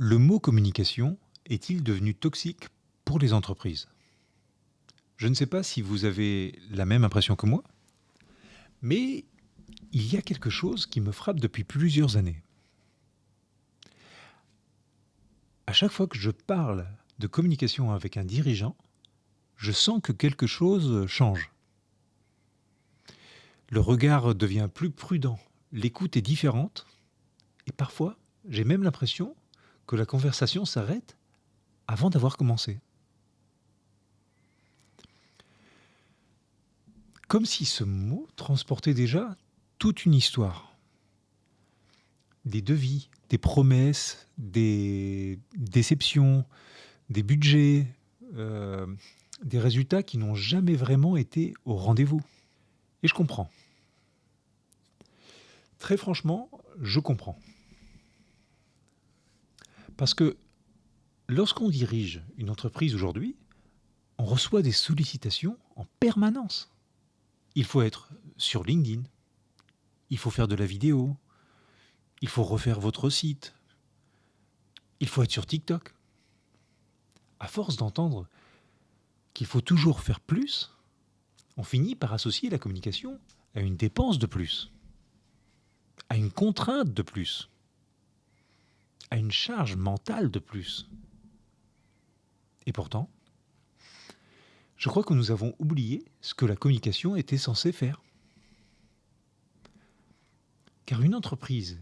Le mot communication est-il devenu toxique pour les entreprises? Je ne sais pas si vous avez la même impression que moi, mais il y a quelque chose qui me frappe depuis plusieurs années. À chaque fois que je parle de communication avec un dirigeant, je sens que quelque chose change. Le regard devient plus prudent, l'écoute est différente, et parfois, j'ai même l'impression que la conversation s'arrête avant d'avoir commencé. Comme si ce mot transportait déjà toute une histoire. Des devis, des promesses, des déceptions, des budgets, euh, des résultats qui n'ont jamais vraiment été au rendez-vous. Et je comprends. Très franchement, je comprends. Parce que lorsqu'on dirige une entreprise aujourd'hui, on reçoit des sollicitations en permanence. Il faut être sur LinkedIn, il faut faire de la vidéo, il faut refaire votre site, il faut être sur TikTok. À force d'entendre qu'il faut toujours faire plus, on finit par associer la communication à une dépense de plus, à une contrainte de plus, à une charge mentale de plus. Et pourtant, je crois que nous avons oublié ce que la communication était censée faire. Car une entreprise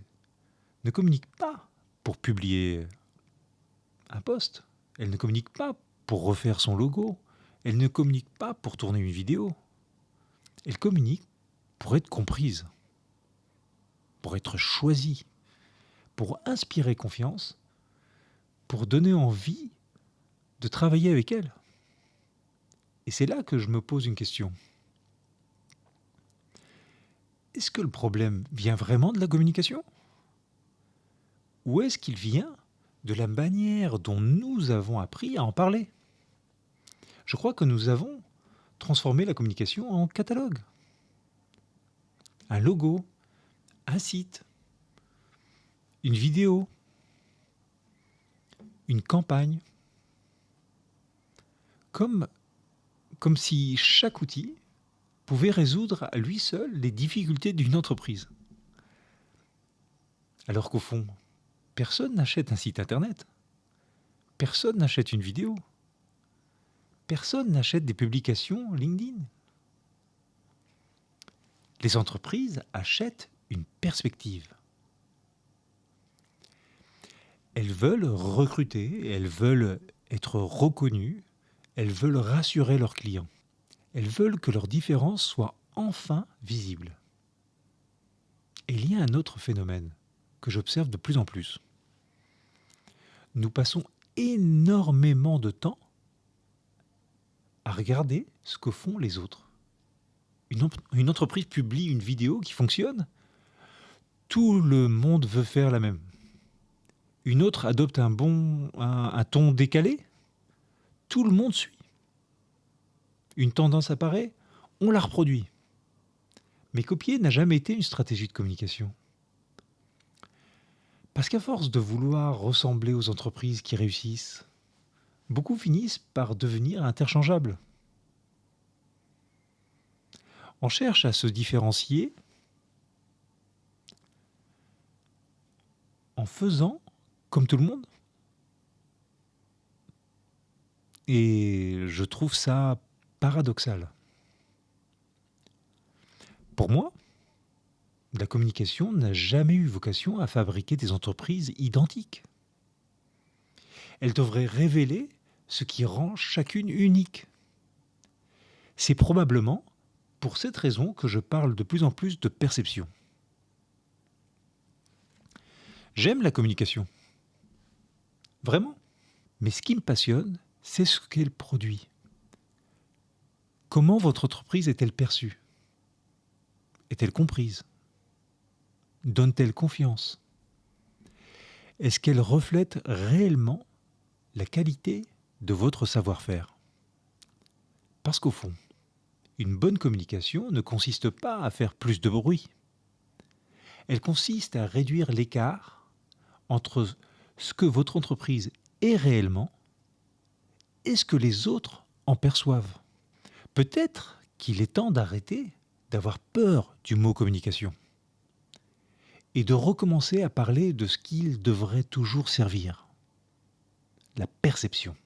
ne communique pas pour publier un post, elle ne communique pas pour refaire son logo, elle ne communique pas pour tourner une vidéo, elle communique pour être comprise, pour être choisie, pour inspirer confiance, pour donner envie de travailler avec elle. Et c'est là que je me pose une question. Est-ce que le problème vient vraiment de la communication? Ou est-ce qu'il vient de la manière dont nous avons appris à en parler? Je crois que nous avons transformé la communication en catalogue. Un logo, un site, une vidéo, une campagne. Comme si chaque outil pouvait résoudre à lui seul les difficultés d'une entreprise. Alors qu'au fond, personne n'achète un site internet. Personne n'achète une vidéo. Personne n'achète des publications LinkedIn. Les entreprises achètent une perspective. Elles veulent recruter, elles veulent être reconnues, elles veulent rassurer leurs clients. Elles veulent que leurs différences soient enfin visibles. Et il y a un autre phénomène que j'observe de plus en plus. Nous passons énormément de temps à regarder ce que font les autres. Une entreprise publie une vidéo qui fonctionne, tout le monde veut faire la même. Une autre adopte un ton décalé, tout le monde suit. Une tendance apparaît, on la reproduit. Mais copier n'a jamais été une stratégie de communication. Parce qu'à force de vouloir ressembler aux entreprises qui réussissent, beaucoup finissent par devenir interchangeables. On cherche à se différencier en faisant comme tout le monde. Et je trouve ça paradoxal. Pour moi, la communication n'a jamais eu vocation à fabriquer des entreprises identiques. Elle devrait révéler ce qui rend chacune unique. C'est probablement pour cette raison que je parle de plus en plus de perception. J'aime la communication. Vraiment. Mais ce qui me passionne, c'est ce qu'elle produit. Comment votre entreprise est-elle perçue? Est-elle comprise? Donne-t-elle confiance? Est-ce qu'elle reflète réellement la qualité de votre savoir-faire? Parce qu'au fond, une bonne communication ne consiste pas à faire plus de bruit. Elle consiste à réduire l'écart entre ce que votre entreprise est réellement et ce que les autres en perçoivent. Peut-être qu'il est temps d'arrêter d'avoir peur du mot communication et de recommencer à parler de ce qu'il devrait toujours servir, la perception.